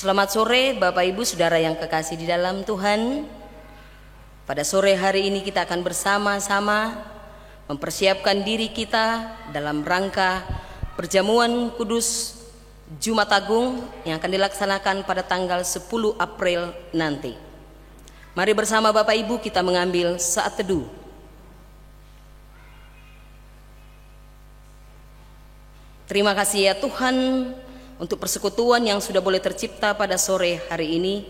Selamat sore Bapak Ibu Saudara yang kekasih di dalam Tuhan. Pada sore hari ini kita akan bersama-sama mempersiapkan diri kita dalam rangka perjamuan kudus Jumat Agung yang akan dilaksanakan pada tanggal 10 April nanti. Mari bersama Bapak Ibu kita mengambil saat teduh. Terima kasih ya Tuhan untuk persekutuan yang sudah boleh tercipta pada sore hari ini.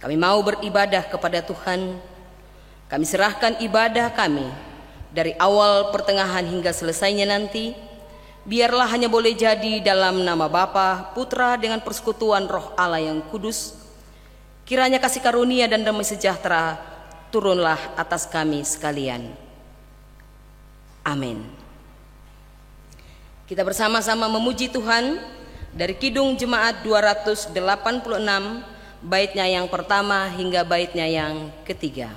Kami mau beribadah kepada Tuhan. Kami serahkan ibadah kami dari awal, pertengahan hingga selesainya nanti. Biarlah hanya boleh jadi dalam nama Bapa, Putra dengan persekutuan Roh Allah yang kudus. Kiranya kasih karunia dan damai sejahtera turunlah atas kami sekalian. Amin. Kita bersama-sama memuji Tuhan dari Kidung Jemaat 286, baitnya yang pertama hingga baitnya yang ketiga.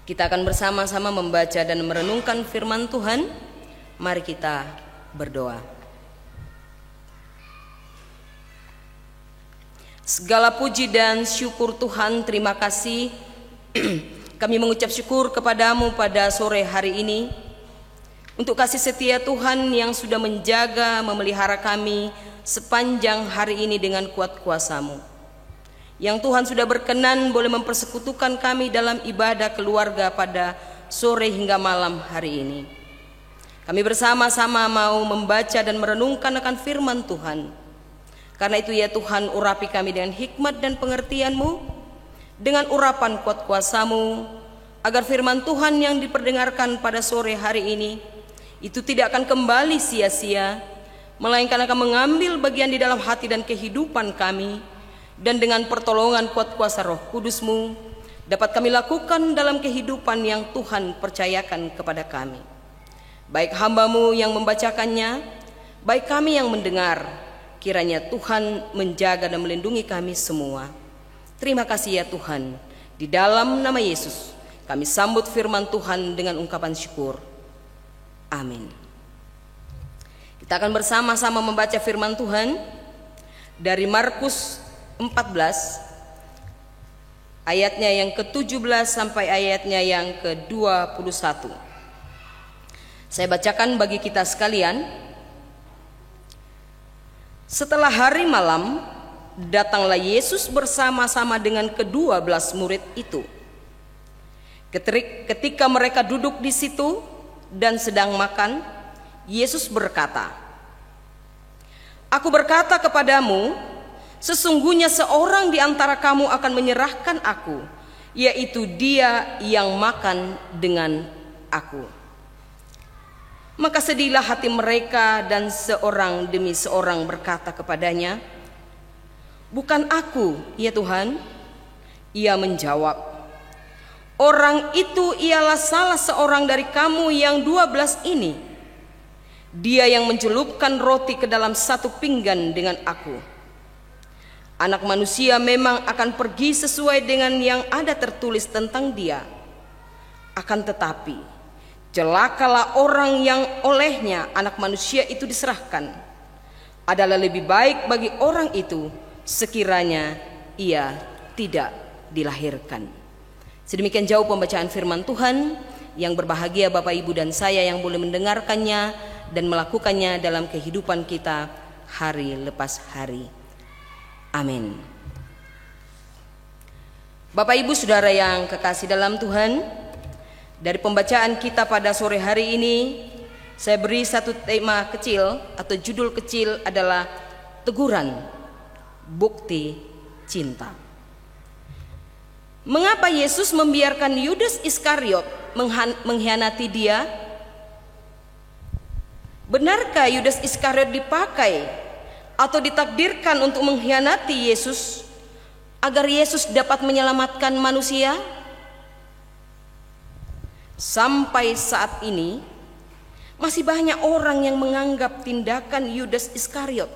Kita akan bersama-sama membaca dan merenungkan firman Tuhan. Mari kita berdoa. Segala puji dan syukur Tuhan, terima kasih. Kami mengucap syukur kepadamu pada sore hari ini untuk kasih setia Tuhan yang sudah menjaga, memelihara kami sepanjang hari ini dengan kuat kuasa-Mu. Yang Tuhan sudah berkenan boleh mempersekutukan kami dalam ibadah keluarga pada sore hingga malam hari ini. Kami bersama-sama mau membaca dan merenungkan akan firman Tuhan. Karena itu ya Tuhan, urapi kami dengan hikmat dan pengertian-Mu, dengan urapan kuat kuasa-Mu, agar firman Tuhan yang diperdengarkan pada sore hari ini itu tidak akan kembali sia-sia, melainkan akan mengambil bagian di dalam hati dan kehidupan kami. Dan dengan pertolongan kuat kuasa Roh Kudus-Mu dapat kami lakukan dalam kehidupan yang Tuhan percayakan kepada kami. Baik hamba-Mu yang membacakannya, baik kami yang mendengar, kiranya Tuhan menjaga dan melindungi kami semua. Terima kasih ya Tuhan. Di dalam nama Yesus kami sambut firman Tuhan dengan ungkapan syukur. Amin. Kita akan bersama-sama membaca firman Tuhan dari Markus 14 ayatnya yang ke-17 sampai ayatnya yang ke-21. Saya bacakan bagi kita sekalian. Setelah hari malam, datanglah Yesus bersama-sama dengan ke-12 murid itu. Ketika mereka duduk di situ dan sedang makan, Yesus berkata, "Aku berkata kepadamu, sesungguhnya seorang di antara kamu akan menyerahkan aku, yaitu dia yang makan dengan aku." Maka sedihlah hati mereka dan seorang demi seorang berkata kepadanya, "Bukan aku, ya Tuhan." Ia menjawab, "Orang itu ialah salah seorang dari kamu yang 12 ini. Dia yang mencelupkan roti ke dalam satu pinggan dengan aku. Anak manusia memang akan pergi sesuai dengan yang ada tertulis tentang dia. Akan tetapi, celakalah orang yang olehnya anak manusia itu diserahkan. Adalah lebih baik bagi orang itu sekiranya ia tidak dilahirkan." Sedemikian jauh pembacaan firman Tuhan. Yang berbahagia Bapak Ibu dan saya yang boleh mendengarkannya dan melakukannya dalam kehidupan kita hari lepas hari. Amin. Bapak Ibu Saudara yang kekasih dalam Tuhan, dari pembacaan kita pada sore hari ini, saya beri satu tema kecil atau judul kecil adalah teguran bukti cinta. Mengapa Yesus membiarkan Yudas Iskariot mengkhianati dia? Benarkah Yudas Iskariot dipakai atau ditakdirkan untuk mengkhianati Yesus agar Yesus dapat menyelamatkan manusia? Sampai saat ini masih banyak orang yang menganggap tindakan Yudas Iskariot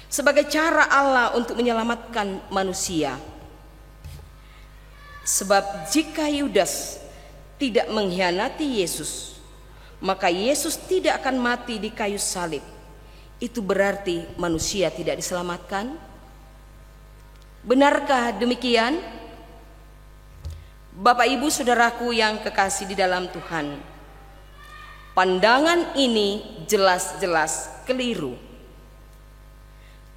sebagai cara Allah untuk menyelamatkan manusia. Sebab jika Yudas tidak mengkhianati Yesus, maka Yesus tidak akan mati di kayu salib. Itu berarti manusia tidak diselamatkan? Benarkah demikian? Bapak Ibu Saudaraku yang kekasih di dalam Tuhan, pandangan ini jelas-jelas keliru.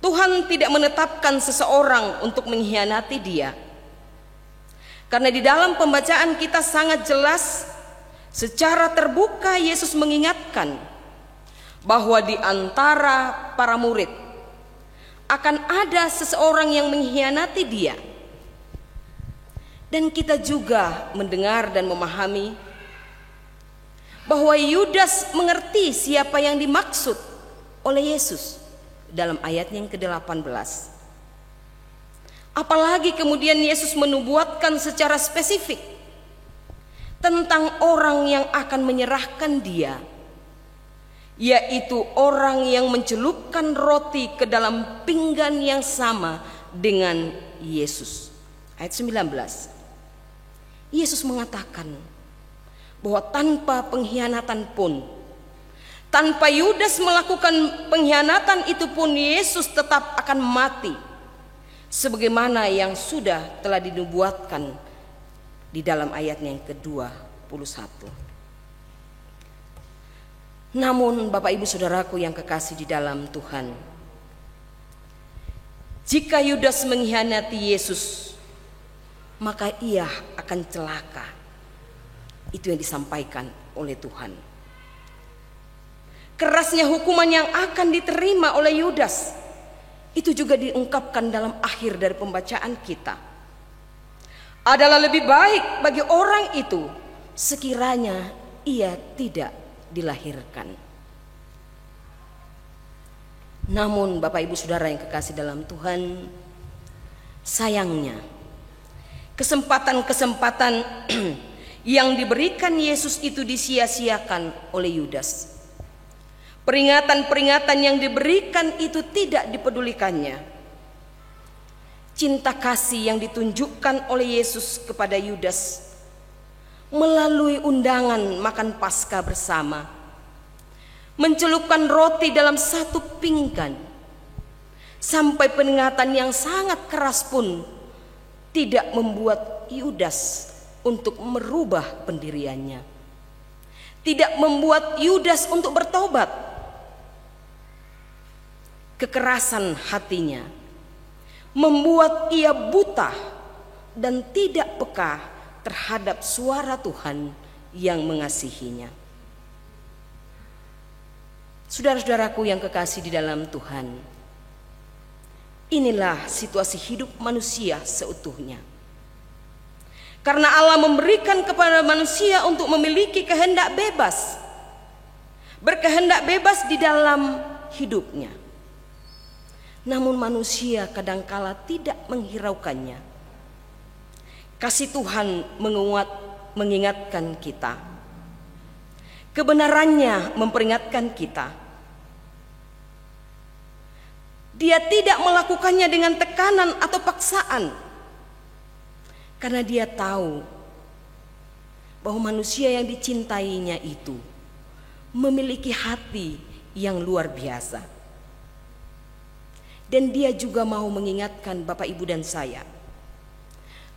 Tuhan tidak menetapkan seseorang untuk mengkhianati dia. Karena di dalam pembacaan kita sangat jelas, secara terbuka Yesus mengingatkan bahwa di antara para murid akan ada seseorang yang mengkhianati dia. Dan kita juga mendengar dan memahami bahwa Yudas mengerti siapa yang dimaksud oleh Yesus dalam ayatnya yang ke-18. Apalagi kemudian Yesus menubuatkan secara spesifik tentang orang yang akan menyerahkan dia, yaitu orang yang mencelupkan roti ke dalam pinggan yang sama dengan Yesus. Ayat 19, Yesus mengatakan bahwa tanpa pengkhianatan pun, tanpa Yudas melakukan pengkhianatan itu pun, Yesus tetap akan mati, sebagaimana yang sudah telah dinubuatkan di dalam ayatnya yang ke-21. Namun Bapak Ibu Saudaraku yang kekasih di dalam Tuhan, jika Yudas mengkhianati Yesus, maka ia akan celaka. Itu yang disampaikan oleh Tuhan. Kerasnya hukuman yang akan diterima oleh Yudas, itu juga diungkapkan dalam akhir dari pembacaan kita. Adalah lebih baik bagi orang itu sekiranya ia tidak dilahirkan. Namun Bapak Ibu Saudara yang kekasih dalam Tuhan, sayangnya kesempatan-kesempatan yang diberikan Yesus itu disia-siakan oleh Yudas. Peringatan-peringatan yang diberikan itu tidak dipedulikannya. Cinta kasih yang ditunjukkan oleh Yesus kepada Yudas melalui undangan makan Paskah bersama, mencelupkan roti dalam satu pinggan, sampai peringatan yang sangat keras pun tidak membuat Yudas untuk merubah pendiriannya, tidak membuat Yudas untuk bertobat. Kekerasan hatinya membuat ia buta dan tidak peka terhadap suara Tuhan yang mengasihinya. Saudara-saudaraku yang kekasih di dalam Tuhan, inilah situasi hidup manusia seutuhnya. Karena Allah memberikan kepada manusia untuk memiliki kehendak bebas, berkehendak bebas di dalam hidupnya. Namun manusia kadangkala tidak menghiraukannya. Kasih Tuhan mengingatkan kita. Kebenarannya memperingatkan kita. Dia tidak melakukannya dengan tekanan atau paksaan, karena dia tahu bahwa manusia yang dicintainya itu memiliki hati yang luar biasa. Dan dia juga mau mengingatkan Bapak, Ibu, dan saya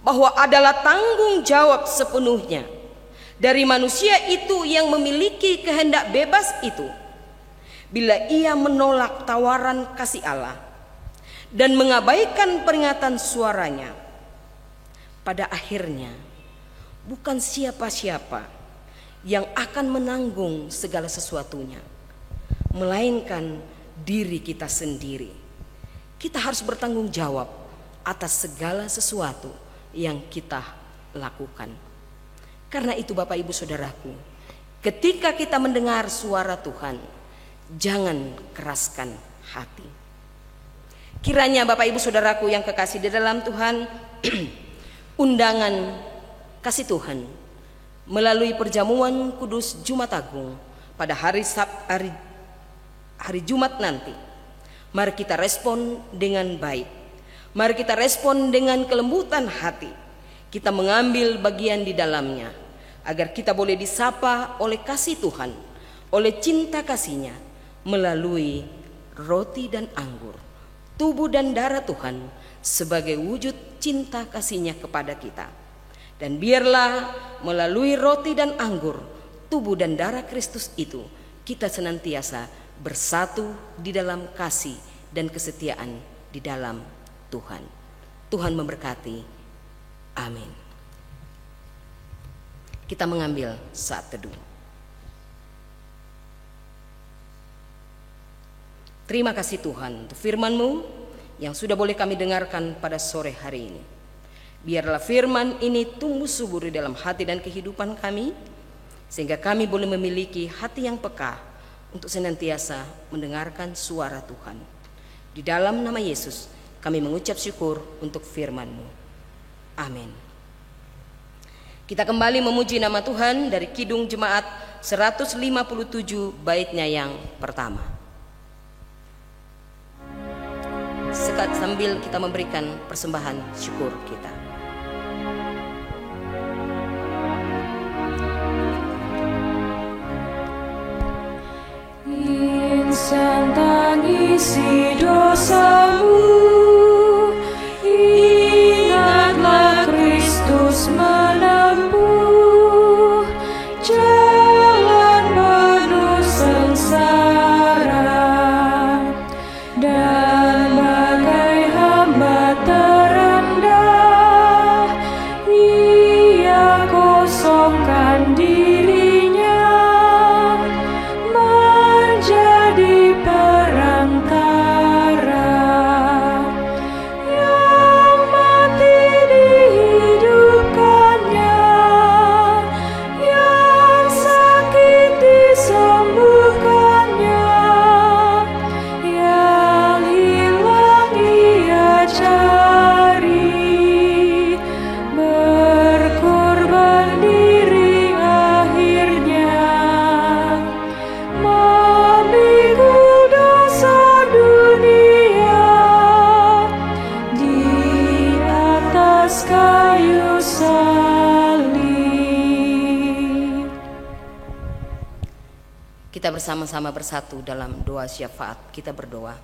bahwa adalah tanggung jawab sepenuhnya dari manusia itu yang memiliki kehendak bebas itu, bila ia menolak tawaran kasih Allah dan mengabaikan peringatan suaranya, pada akhirnya bukan siapa-siapa yang akan menanggung segala sesuatunya, melainkan diri kita sendiri. Kita harus bertanggung jawab atas segala sesuatu yang kita lakukan. Karena itu Bapak, Ibu, Saudaraku, ketika kita mendengar suara Tuhan, jangan keraskan hati. Kiranya Bapak, Ibu, Saudaraku yang kekasih di dalam Tuhan, undangan kasih Tuhan melalui perjamuan kudus Jumat Agung pada hari Jumat nanti, mari kita respon dengan baik. Mari kita respon dengan kelembutan hati. Kita mengambil bagian di dalamnya, agar kita boleh disapa oleh kasih Tuhan, oleh cinta kasihnya, melalui roti dan anggur, tubuh dan darah Tuhan, sebagai wujud cinta kasihnya kepada kita. Dan biarlah melalui roti dan anggur, tubuh dan darah Kristus itu, kita senantiasa bersatu di dalam kasih dan kesetiaan di dalam Tuhan. Tuhan memberkati. Amin. Kita mengambil saat teduh. Terima kasih Tuhan untuk firman-Mu yang sudah boleh kami dengarkan pada sore hari ini. Biarlah firman ini tumbuh subur di dalam hati dan kehidupan kami, sehingga kami boleh memiliki hati yang peka untuk senantiasa mendengarkan suara Tuhan. Di dalam nama Yesus kami mengucap syukur untuk firman-Mu. Amin. Kita kembali memuji nama Tuhan dari Kidung Jemaat 157 baitnya yang pertama. Sambil kita memberikan persembahan syukur kita. Insan tangisi dosamu, ingatlah Kristus menempuh jalan penuh sengsara, dan bagai hamba terendah ia kosongkan dirinya menjadi perantara yang mati dihidupkannya, yang sakit disembuhkannya, yang hilang ia cari, berkorban diri akhirnya, memikul dosa dunia di atas kayu salib. Kita bersama-sama bersatu dalam doa syafaat. Kita berdoa.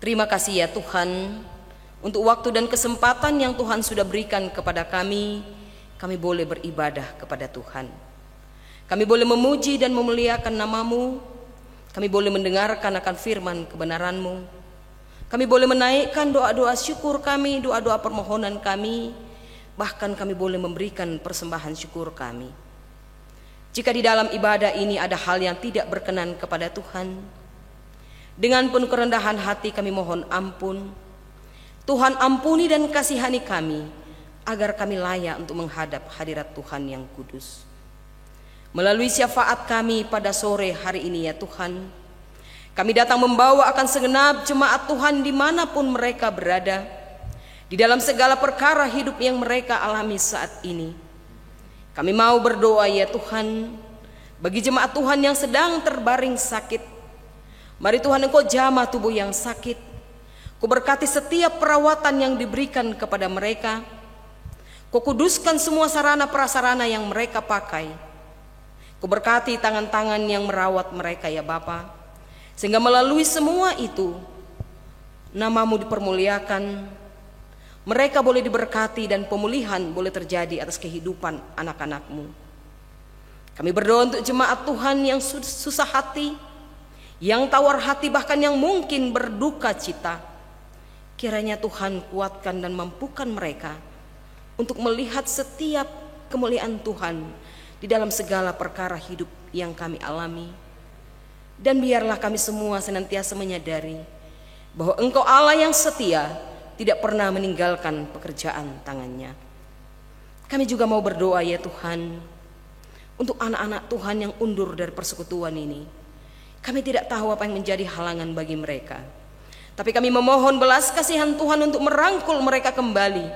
Terima kasih ya Tuhan untuk waktu dan kesempatan yang Tuhan sudah berikan kepada kami. Kami boleh beribadah kepada Tuhan. Kami boleh memuji dan memuliakan nama-Mu. Kami boleh mendengarkan akan firman kebenaran-Mu. Kami boleh menaikkan doa-doa syukur kami, doa-doa permohonan kami. Bahkan kami boleh memberikan persembahan syukur kami. Jika di dalam ibadah ini ada hal yang tidak berkenan kepada Tuhan, dengan penuh kerendahan hati kami mohon ampun. Tuhan ampuni dan kasihani kami, agar kami layak untuk menghadap hadirat Tuhan yang kudus. Melalui syafaat kami pada sore hari ini ya Tuhan, kami datang membawa akan segenap jemaat Tuhan dimanapun mereka berada. di dalam segala perkara hidup yang mereka alami saat ini. Kami mau berdoa ya Tuhan, bagi jemaat Tuhan yang sedang terbaring sakit. Mari Tuhan Engkau jamah tubuh yang sakit. Kau berkati setiap perawatan yang diberikan kepada mereka. Kau kuduskan semua sarana prasarana yang mereka pakai. Kau berkati tangan-tangan yang merawat mereka ya Bapa, sehingga melalui semua itu Nama-Mu dipermuliakan, mereka boleh diberkati dan pemulihan boleh terjadi atas kehidupan anak-anak-Mu. Kami berdoa untuk jemaat Tuhan yang susah hati, yang tawar hati, bahkan yang mungkin berduka cita. Kiranya Tuhan kuatkan dan mampukan mereka untuk melihat setiap kemuliaan Tuhan di dalam segala perkara hidup yang kami alami. Dan biarlah kami semua senantiasa menyadari bahwa Engkau Allah yang setia, tidak pernah meninggalkan pekerjaan tangannya. Kami juga mau berdoa ya Tuhan, untuk anak-anak Tuhan yang undur dari persekutuan ini. Kami tidak tahu apa yang menjadi halangan bagi mereka, tapi kami memohon belas kasihan Tuhan untuk merangkul mereka kembali,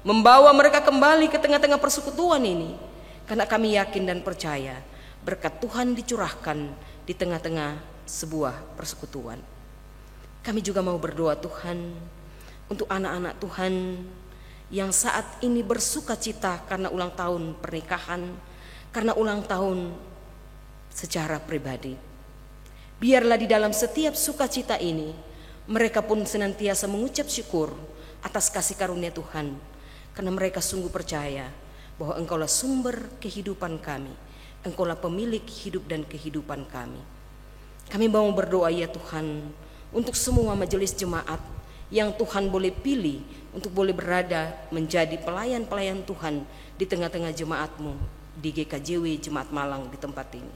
membawa mereka kembali ke tengah-tengah persekutuan ini. Karena kami yakin dan percaya berkat Tuhan dicurahkan di tengah-tengah sebuah persekutuan. Kami juga mau berdoa Tuhan untuk anak-anak Tuhan yang saat ini bersuka cita karena ulang tahun pernikahan, karena ulang tahun secara pribadi. Biarlah di dalam setiap sukacita ini mereka pun senantiasa mengucap syukur atas kasih karunia Tuhan, karena mereka sungguh percaya bahwa Engkaulah sumber kehidupan kami, Engkaulah pemilik hidup dan kehidupan kami. Kami mau berdoa ya Tuhan untuk semua majelis jemaat yang Tuhan boleh pilih untuk boleh berada menjadi pelayan-pelayan Tuhan di tengah-tengah jemaat-Mu di GKJW Jemaat Malang di tempat ini.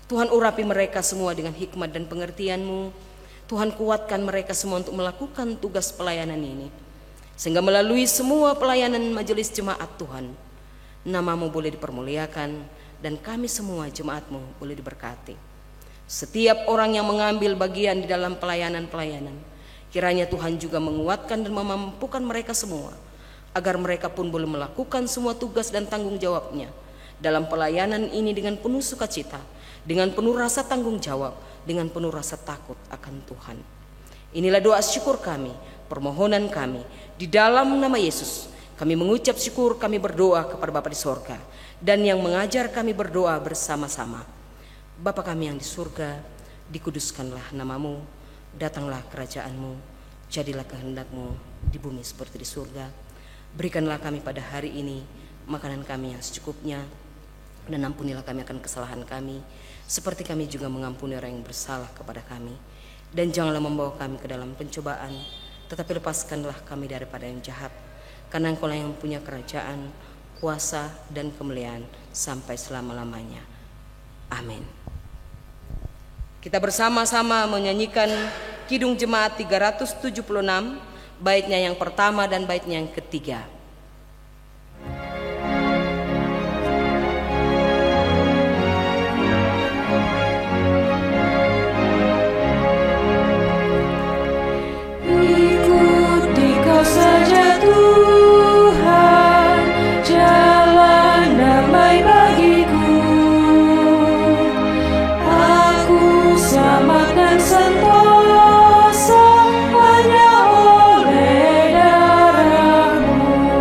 Tuhan urapi mereka semua dengan hikmat dan pengertian-Mu. Tuhan kuatkan mereka semua untuk melakukan tugas pelayanan ini, sehingga melalui semua pelayanan majelis jemaat Tuhan, Nama-Mu boleh dipermuliakan dan kami semua jemaat-Mu boleh diberkati. Setiap orang yang mengambil bagian di dalam pelayanan-pelayanan, kiranya Tuhan juga menguatkan dan memampukan mereka semua, agar mereka pun boleh melakukan semua tugas dan tanggung jawabnya dalam pelayanan ini dengan penuh sukacita, dengan penuh rasa tanggung jawab, dengan penuh rasa takut akan Tuhan. Inilah doa syukur kami, permohonan kami, di dalam nama Yesus. Kami mengucap syukur, kami berdoa kepada Bapa di sorga, dan yang mengajar kami berdoa bersama-sama. Bapa kami yang di surga, dikuduskanlah nama-Mu, datanglah kerajaan-Mu, jadilah kehendak-Mu di bumi seperti di surga. Berikanlah kami pada hari ini makanan kami yang secukupnya, dan ampunilah kami akan kesalahan kami, seperti kami juga mengampuni orang yang bersalah kepada kami. Dan janganlah membawa kami ke dalam pencobaan, tetapi lepaskanlah kami daripada yang jahat. Karena Engkau lah yang punya kerajaan, kuasa, dan kemuliaan sampai selama-lamanya. Amin. Kita bersama-sama menyanyikan Kidung Jemaat 376, baitnya yang pertama dan baitnya yang ketiga. Ikuti Kau saja Tuhan, jalan damai bagiku. Aku selamat dan sentosa hanya oleh darah-Mu.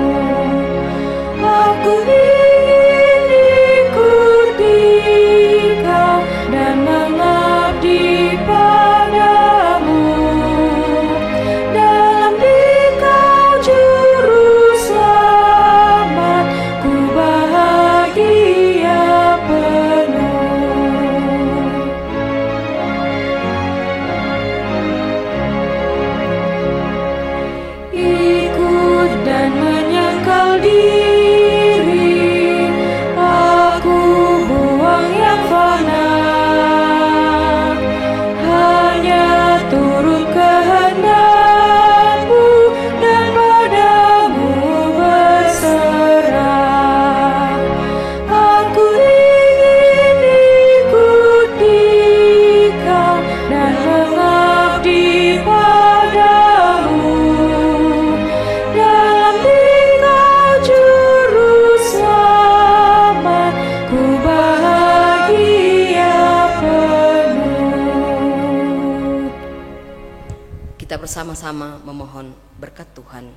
bersama-sama memohon berkat Tuhan.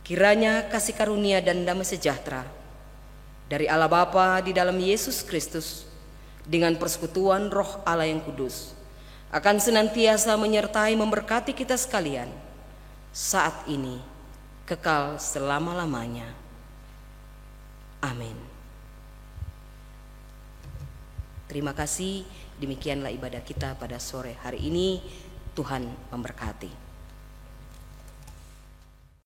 Kiranya kasih karunia dan damai sejahtera dari Allah Bapa di dalam Yesus Kristus dengan persekutuan Roh Allah yang kudus akan senantiasa menyertai memberkati kita sekalian saat ini kekal selama-lamanya. Amin. Terima kasih, demikianlah ibadah kita pada sore hari ini. Tuhan memberkati.